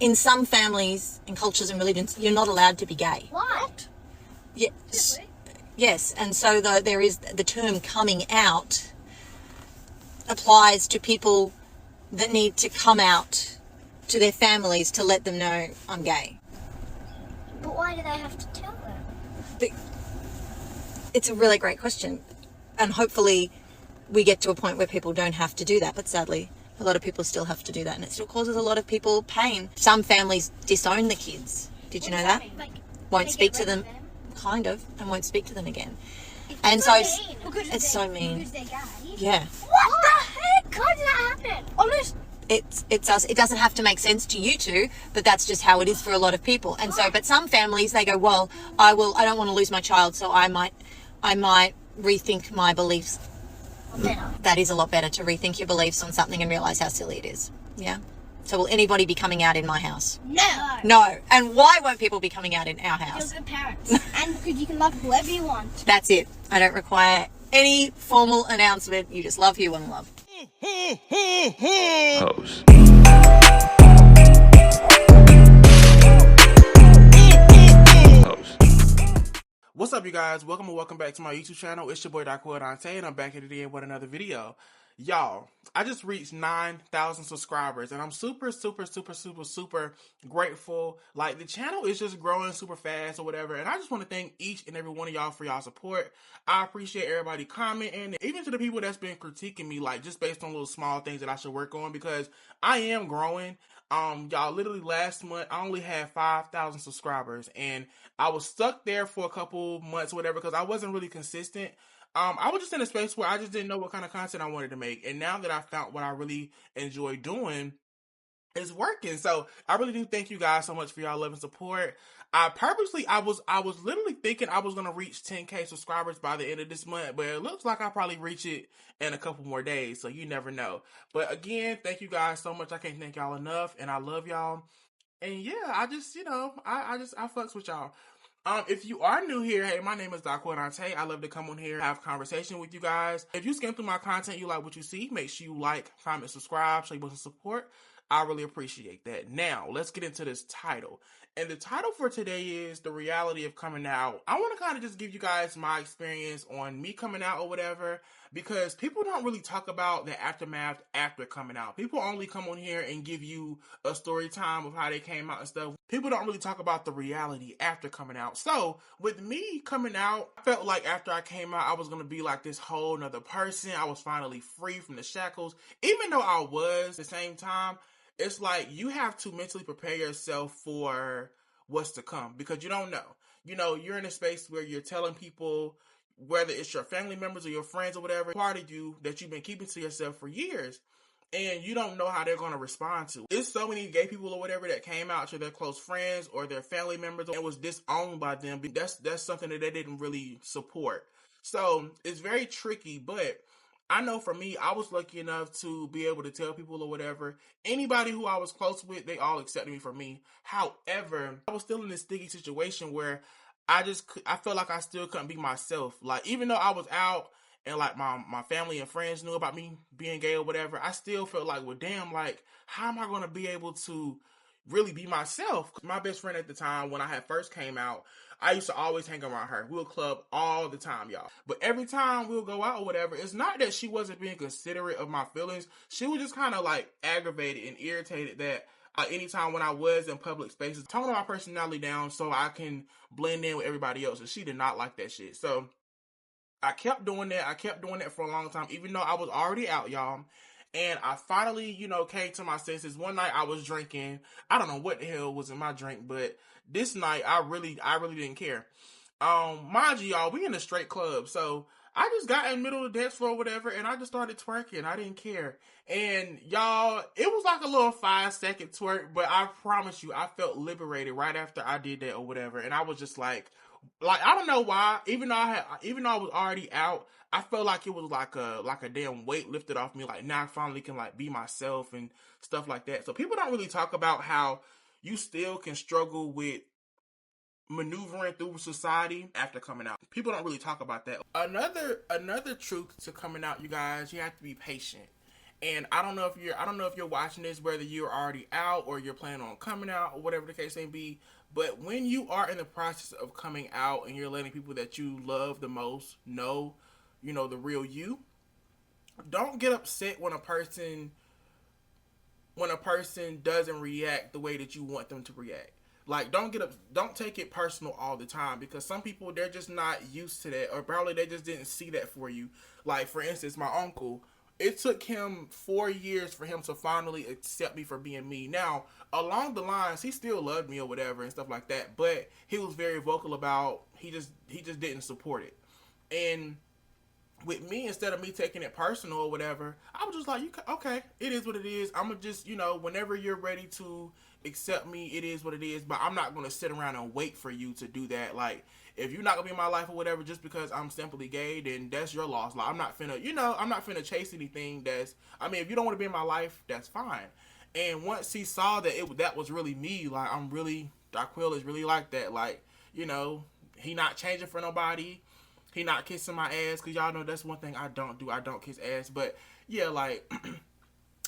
in some families and cultures and religions, you're not allowed to be gay. What? Yes. Yes. And so there is the term coming out applies to people that need to come out to their families to let them know I'm gay. But why do they have to tell them? It's a really great question. And hopefully we get to a point where people don't have to do that. But sadly, a lot of people still have to do that. And it still causes a lot of people pain. Some families disown the kids. Did you know that? Like, Won't speak to them. Kind of. And won't speak to them again. And so it's so mean. Because they're gay. Yeah. What the heck? How did that happen? Honest. It doesn't have to make sense to you two, but that's just how it is for a lot of people. And so, but some families, they go, well, I don't want to lose my child, so I might rethink my beliefs. Better. That is a lot better, to rethink your beliefs on something and realize how silly it is. Yeah. So will anybody be coming out in my house? No. No. And why won't people be coming out in our You're house? good parents. And because you can love whoever you want. That's it. I don't require any formal announcement. You just love who you want to love. Host. What's up, you guys? Welcome back to my YouTube channel. It's your boy Dante, and I'm back here today with another video. Y'all, I just reached 9,000 subscribers, and I'm super grateful. Like, the channel is just growing super fast or whatever, and I just want to thank each and every one of y'all for y'all support. I appreciate everybody commenting, even to the people that's been critiquing me, like, just based on little small things that I should work on, because I am growing. Y'all, literally last month, I only had 5,000 subscribers, and I was stuck there for a couple months or whatever, because I wasn't really consistent. I was just in a space where I just didn't know what kind of content I wanted to make. And now that I found what I really enjoy doing, it's working. So I really do thank you guys so much for y'all love and support. I was literally thinking I was going to reach 10K subscribers by the end of this month, but it looks like I'll probably reach it in a couple more days. So you never know. But again, thank you guys so much. I can't thank y'all enough, and I love y'all. And yeah, I just, I fucks with y'all. If you are new here, hey, my name is Dante. I love to come on here, have conversation with you guys. If you skim through my content, you like what you see, make sure you like, comment, subscribe, show you some support. I really appreciate that. Now, let's get into this title. And the title for today is The Reality of Coming Out. I want to kind of just give you guys my experience on me coming out or whatever, because people don't really talk about the aftermath after coming out. People only come on here and give you a story time of how they came out and stuff. People don't really talk about the reality after coming out. So with me coming out, I felt like after I came out, I was going to be like this whole nother person. I was finally free from the shackles. Even though I was, at the same time, it's like you have to mentally prepare yourself for what's to come, because you don't know. You know, you're in a space where you're telling people, whether it's your family members or your friends or whatever, part of you that you've been keeping to yourself for years, and you don't know how they're going to respond to. It's so many gay people or whatever that came out to their close friends or their family members and was disowned by them. That's something that they didn't really support. So it's very tricky, but I know for me, I was lucky enough to be able to tell people or whatever. Anybody who I was close with, they all accepted me for me. However, I was still in this sticky situation where I felt like I still couldn't be myself. Like, even though I was out and like my family and friends knew about me being gay or whatever, I still felt like, well, damn, like, how am I going to be able to really be myself? My best friend at the time, when I had first came out, I used to always hang around her. We would club all the time, y'all. But every time we'll go out or whatever, it's not that she wasn't being considerate of my feelings. She was just kind of like aggravated and irritated that anytime when I was in public spaces, toning my personality down so I can blend in with everybody else. And she did not like that shit. So I kept doing that. I kept doing that for a long time, even though I was already out, y'all. And I finally, came to my senses. One night I was drinking. I don't know what the hell was in my drink, but this night I really didn't care. Mind you, y'all, we in a straight club, so I just got in the middle of the dance floor or whatever, and I just started twerking. I didn't care. And y'all, it was like a little 5-second twerk, but I promise you, I felt liberated right after I did that or whatever. And I was just like I don't know why. Even though I was already out, I felt like it was like a damn weight lifted off me. Like, now I finally can like be myself and stuff like that. So people don't really talk about how you still can struggle with maneuvering through society after coming out. People don't really talk about that. Another truth to coming out, you guys, you have to be patient. And I don't know if you're watching this, whether you're already out or you're planning on coming out or whatever the case may be. But when you are in the process of coming out and you're letting people that you love the most know, the real you, don't get upset when a person doesn't react the way that you want them to react. Like, don't take it personal all the time, because some people, they're just not used to that, or probably they just didn't see that for you. Like, for instance, my uncle, it took him 4 years for him to finally accept me for being me. Now, along the lines, he still loved me or whatever and stuff like that, but he was very vocal about he just didn't support it. And with me, instead of me taking it personal or whatever, I was just like, okay, it is what it is. I'm gonna just, whenever you're ready to accept me, it is what it is. But I'm not gonna sit around and wait for you to do that. Like, if you're not gonna be in my life or whatever just because I'm simply gay, then that's your loss. Like, I'm not finna chase anything if you don't want to be in my life, that's fine. And once he saw that that was really me, like, Daquil is really like that. Like, he not changing for nobody. He not kissing my ass, because y'all know that's one thing I don't do. I don't kiss ass. But yeah, like,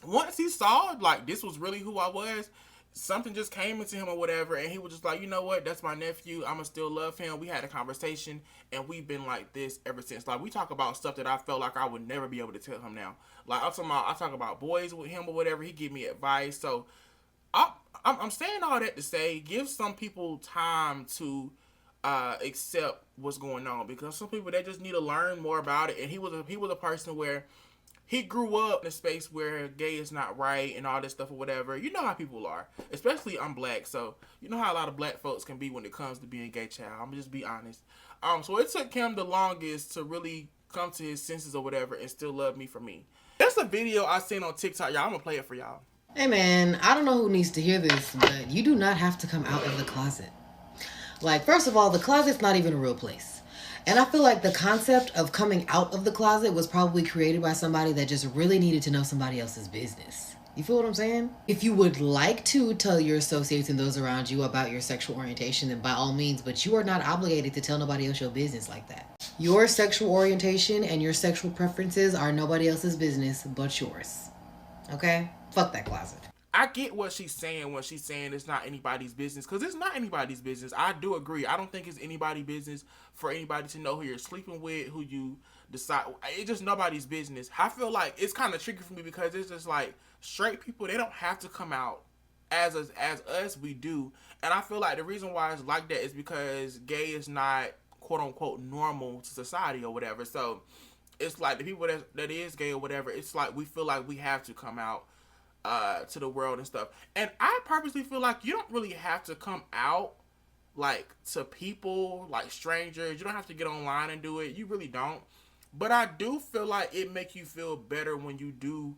once he saw, like, this was really who I was, something just came into him or whatever, and he was just like, you know what, that's my nephew, I'ma still love him. We had a conversation, and we've been like this ever since. Like, we talk about stuff that I felt like I would never be able to tell him now. Like, I talk about boys with him or whatever. He give me advice. So I'm saying all that to say, give some people time to accept what's going on, because some people, they just need to learn more about it. And he was a person where he grew up in a space where gay is not right and all this stuff or whatever. You know how people are, especially I'm black, so you know how a lot of black folks can be when it comes to being gay, child. I'm gonna just be honest. So it took him the longest to really come to his senses or whatever and still love me for me. There's a video I seen on TikTok, y'all. I'm gonna play it for y'all. Hey man, I don't know who needs to hear this, but you do not have to come out of the closet. Like, first of all, the closet's not even a real place. And I feel like the concept of coming out of the closet was probably created by somebody that just really needed to know somebody else's business. You feel what I'm saying? If you would like to tell your associates and those around you about your sexual orientation, then by all means, but you are not obligated to tell nobody else your business like that. Your sexual orientation and your sexual preferences are nobody else's business but yours. Okay? Fuck that closet. I get what she's saying when she's saying it's not anybody's business, because it's not anybody's business. I do agree. I don't think it's anybody's business for anybody to know who you're sleeping with, who you decide. It's just nobody's business. I feel like it's kind of tricky for me, because it's just like, straight people, they don't have to come out as us, we do. And I feel like the reason why it's like that is because gay is not, quote unquote, normal to society or whatever. So it's like the people that is gay or whatever, it's like we feel like we have to come out to the world and stuff. And I purposely feel like you don't really have to come out, like, to people, like strangers. You don't have to get online and do it. You really don't. But I do feel like it make you feel better when you do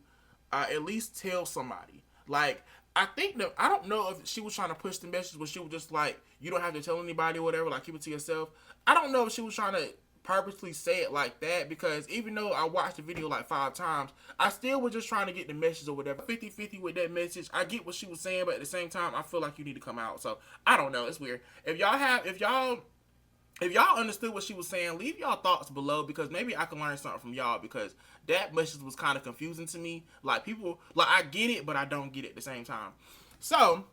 at least tell somebody. Like, I don't know if she was trying to push the message, but she was just like, you don't have to tell anybody or whatever, like, keep it to yourself. I don't know if she was trying to purposely say it like that, because even though I watched the video like 5 times, I still was just trying to get the message or whatever. 50-50 with that message. I get what she was saying, but at the same time, I feel like you need to come out. So I don't know, it's weird. If y'all understood what she was saying, leave y'all thoughts below, because maybe I can learn something from y'all, because that message was kind of confusing to me. Like, people, like, I get it, but I don't get it at the same time. So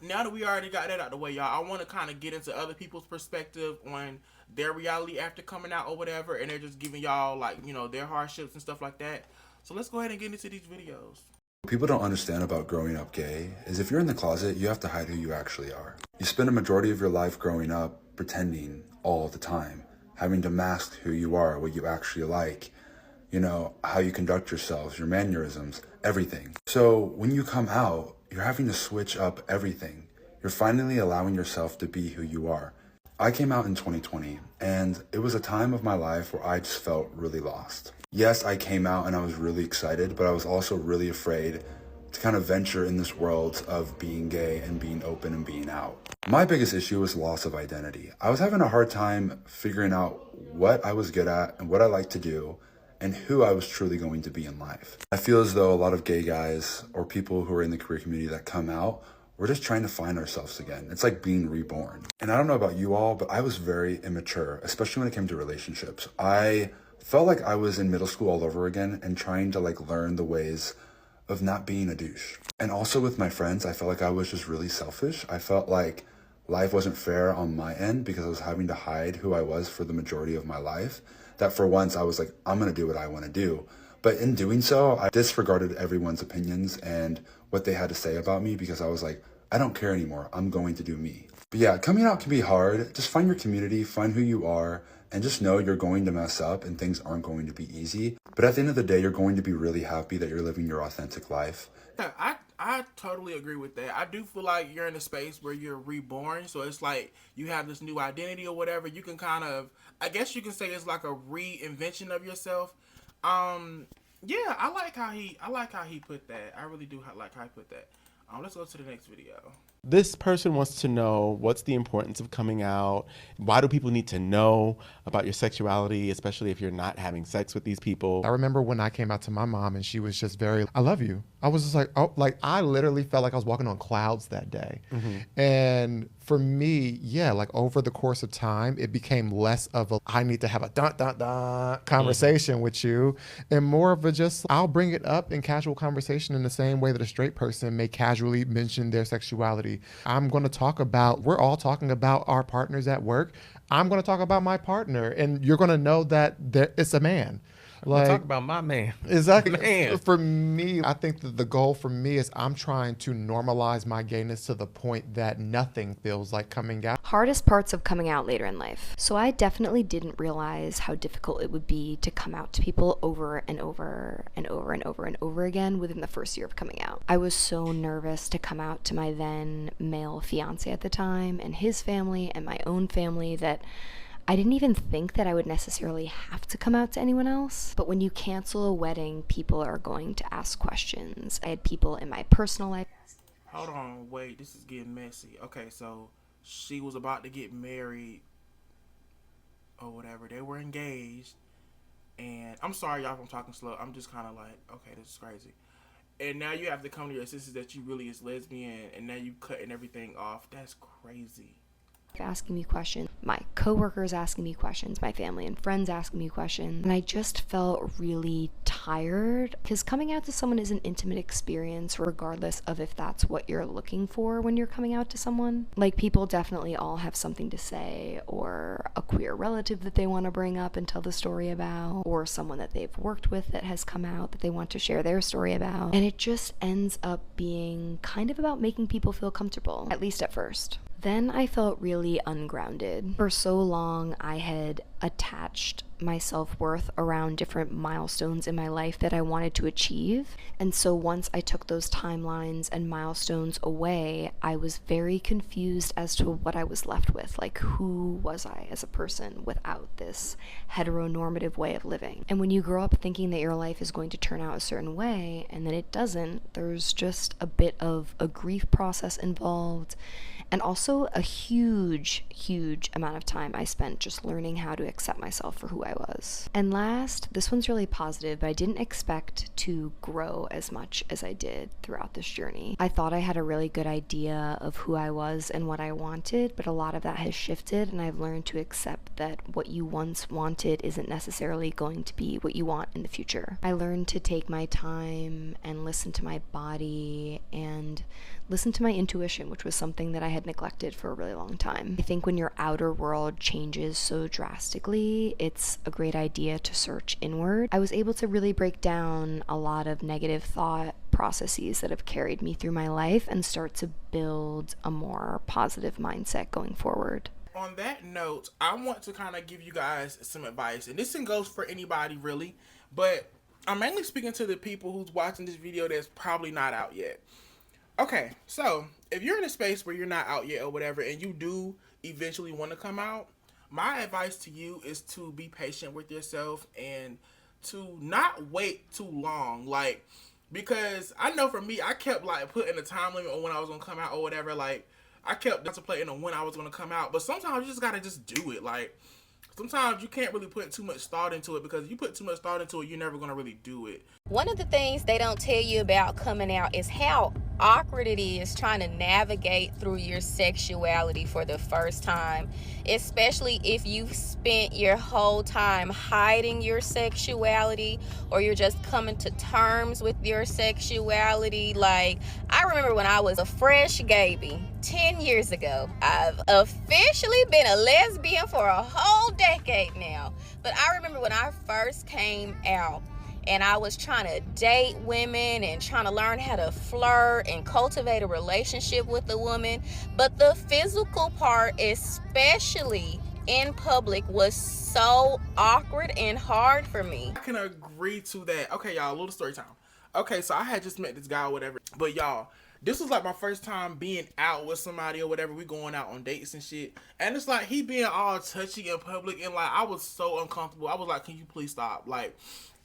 now that we already got that out of the way, y'all, I want to kind of get into other people's perspective on their reality after coming out or whatever, and they're just giving y'all, like, their hardships and stuff like that. So let's go ahead and get into these videos. What people don't understand about growing up gay is if you're in the closet, you have to hide who you actually are. You spend a majority of your life growing up pretending all the time, having to mask who you are, what you actually like, how you conduct yourselves, your mannerisms, everything. So when you come out, you're having to switch up everything. You're finally allowing yourself to be who you are. I came out in 2020, and it was a time of my life where I just felt really lost. Yes, I came out and I was really excited, but I was also really afraid to kind of venture in this world of being gay and being open and being out. My biggest issue was loss of identity. I was having a hard time figuring out what I was good at and what I like to do and who I was truly going to be in life. I feel as though a lot of gay guys or people who are in the queer community that come out, we're just trying to find ourselves again. It's like being reborn. And I don't know about you all, but I was very immature, especially when it came to relationships. I Felt like I was in middle school all over again and trying to like learn the ways of not being a douche. And also with my friends, I felt like I was just really selfish. I felt like life wasn't fair on my end because I was having to hide who I was for the majority of my life. That for once I was like, I'm gonna do what I wanna do. But in doing so, I disregarded everyone's opinions and what they had to say about me because I was like, I don't care anymore. I'm going to do me. But yeah, coming out can be hard. Just find your community, find who you are, and just know you're going to mess up and things aren't going to be easy. But at the end of the day, you're going to be really happy that you're living your authentic life. Yeah, I totally agree with that. I do feel like you're in a space where you're reborn. So it's like you have this new identity or whatever. You can kind of, I guess you can say it's like a reinvention of yourself. Yeah, I like how he put that. I really do like how he put that. Let's go to the next video. This person wants to know, what's the importance of coming out? Why do people need to know about your sexuality, especially if you're not having sex with these people? I remember when I came out to my mom and she was just very, I love you. I was just like, oh, like I literally felt like I was walking on clouds that day. And for me, yeah, like over the course of time, it became less of a, I need to have a conversation with you, and more of a just, I'll bring it up in casual conversation in the same way that a straight person may casually mention their sexuality. I'm going to talk about, we're all talking about our partners at work. I'm going to talk about my partner, and you're going to know that it's a man. Like, talk about my man. Exactly. Man. For me, I think that the goal for me is I'm trying to normalize my gayness to the point that nothing feels like coming out. Hardest parts of coming out later in life. So I definitely didn't realize how difficult it would be to come out to people over and over and over and over and over again within the first year of coming out. I was so nervous to come out to my then male fiance at the time and his family and my own family that I didn't even think that I would necessarily have to come out to anyone else. But when you cancel a wedding, people are going to ask questions. I had people in my personal life. Hold on, wait, this is getting messy. Okay, so she was about to get married or whatever. They were engaged. And I'm sorry, y'all, if I'm talking slow. I'm just kind of like, okay, this is crazy. And now you have to come to your sisters that you really is lesbian, and now you cutting everything off. That's crazy. Asking me questions, my coworkers asking me questions, my family and friends asking me questions, and I just felt really tired because coming out to someone is an intimate experience regardless of if that's what you're looking for when you're coming out to someone. Like, people definitely all have something to say, or a queer relative that they want to bring up and tell the story about, or someone that they've worked with that has come out that they want to share their story about, and it just ends up being kind of about making people feel comfortable, at least at first. Then I felt really ungrounded. For so long, I had attached my self-worth around different milestones in my life that I wanted to achieve. And so once I took those timelines and milestones away, I was very confused as to what I was left with. Like, who was I as a person without this heteronormative way of living? And when you grow up thinking that your life is going to turn out a certain way, and then it doesn't, there's just a bit of a grief process involved. And also a huge amount of time I spent just learning how to accept myself for who I was. And last, this one's really positive, but I didn't expect to grow as much as I did throughout this journey. I thought I had a really good idea of who I was and what I wanted, but a lot of that has shifted, and I've learned to accept that what you once wanted isn't necessarily going to be what you want in the future. I learned to take my time and listen to my body and listen to my intuition, which was something that I had neglected for a really long time. I think when your outer world changes so drastically, it's a great idea to search inward. I was able to really break down a lot of negative thought processes that have carried me through my life and start to build a more positive mindset going forward. On that note, I want to kind of give you guys some advice, and this thing goes for anybody really, but I'm mainly speaking to the people who's watching this video that's probably not out yet. Okay, so if you're in a space where you're not out yet or whatever, and you do eventually want to come out, my advice to you is to be patient with yourself and to not wait too long. Like, because I know for me, I kept like putting a time limit on when I was going to come out or whatever. Like, I kept contemplating on when I was going to come out, but sometimes you just got to just do it. Like, sometimes you can't really put too much thought into it, because if you put too much thought into it, you're never going to really do it. One of the things they don't tell you about coming out is how awkward it is trying to navigate through your sexuality for the first time, especially if you've spent your whole time hiding your sexuality, or you're just coming to terms with your sexuality. Like, I remember when I was a fresh baby 10 years ago. I've officially been a lesbian for a whole decade now, but I remember when I first came out and I was trying to date women and trying to learn how to flirt and cultivate a relationship with a woman. But the physical part, especially in public, was so awkward and hard for me. I can agree to that. Okay, y'all, a little story time. Okay, so I had just met this guy or whatever. But y'all, this was like my first time being out with somebody or whatever. We going out on dates and shit. And it's like he being all touchy in public. And like, I was so uncomfortable. I was like, can you please stop? Like,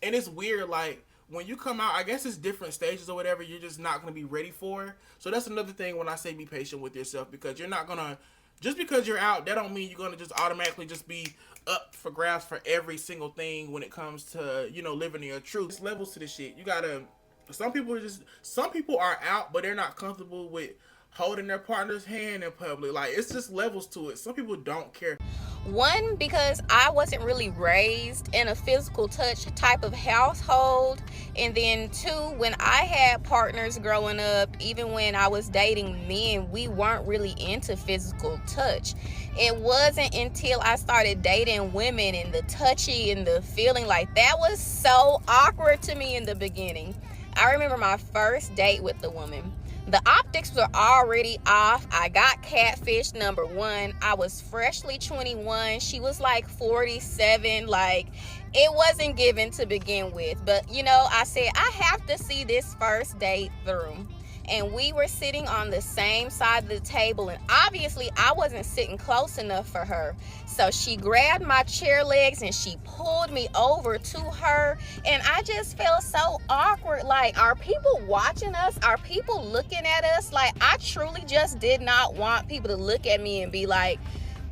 and it's weird, like, when you come out, I guess it's different stages or whatever you're just not going to be ready for. So that's another thing when I say be patient with yourself, because you're not going to, just because you're out, that don't mean you're going to just automatically just be up for grabs for every single thing when it comes to, you know, living your truth. There's levels to this shit. You got to, some people are out, but they're not comfortable with holding their partner's hand in public. Like, it's just levels to it. Some people don't care. One, because I wasn't really raised in a physical touch type of household. And then two, when I had partners growing up, even when I was dating men, we weren't really into physical touch. It wasn't until I started dating women and the touchy and the feeling, like, that was so awkward to me in the beginning. I remember my first date with the woman. The optics were already off. I got catfish, number one. I was freshly 21. She was like 47. Like, it wasn't given to begin with. But, you know, I said, I have to see this first date through. And we were sitting on the same side of the table, and obviously I wasn't sitting close enough for her. So she grabbed my chair legs and she pulled me over to her, and I just felt so awkward. Like, are people watching us? Are people looking at us? Like, I truly just did not want people to look at me and be like,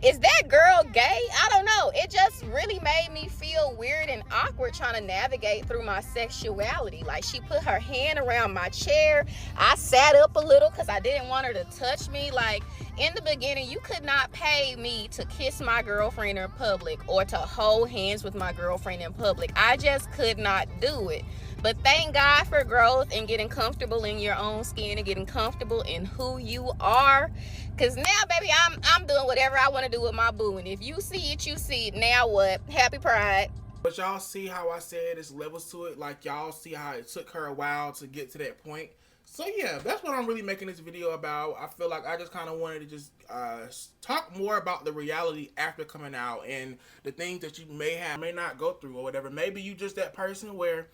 is that girl gay? I don't know. It just really made me feel weird and awkward trying to navigate through my sexuality. Like, she put her hand around my chair. I sat up a little because I didn't want her to touch me. Like, in the beginning, you could not pay me to kiss my girlfriend in public or to hold hands with my girlfriend in public. I just could not do it. But thank God for growth and getting comfortable in your own skin and getting comfortable in who you are. Because now, baby, I'm doing whatever I want to do with my boo. And if you see it, you see it. Now what? Happy Pride. But y'all see how I said there's levels to it? Like, y'all see how it took her a while to get to that point? So yeah, that's what I'm really making this video about. I feel like I just kind of wanted to just talk more about the reality after coming out and the things that you may not go through or whatever. Maybe you just that person where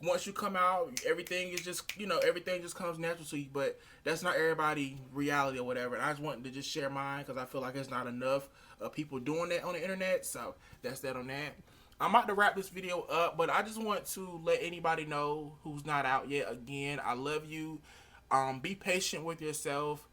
once you come out, everything is just, you know, everything just comes natural to you. But that's not everybody reality or whatever. And I just wanted to just share mine because I feel like it's not enough of people doing that on the internet. So that's that on that. I'm about to wrap this video up, but I just want to let anybody know who's not out yet. Again, I love you. Be patient with yourself.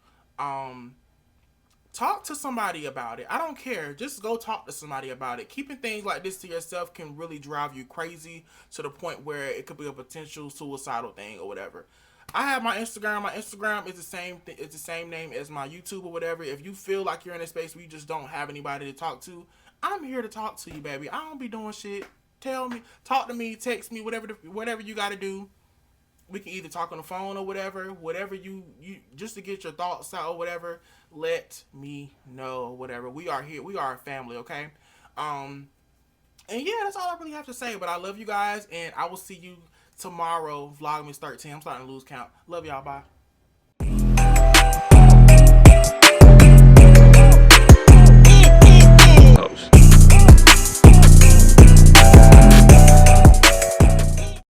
Talk to somebody about it. I don't care. Just go talk to somebody about it. Keeping things like this to yourself can really drive you crazy to the point where it could be a potential suicidal thing or whatever. I have my Instagram. My Instagram is the same it's the same name as my YouTube or whatever. If you feel like you're in a space where you just don't have anybody to talk to, I'm here to talk to you, baby. I don't be doing shit. Tell me, talk to me, text me, whatever you got to do. We can either talk on the phone or whatever you just to get your thoughts out or whatever. Let me know, whatever. We are here. We are a family, okay? And yeah, that's all I really have to say. But I love you guys, and I will see you tomorrow, Vlogmas 13. I'm starting to lose count. Love y'all. Bye.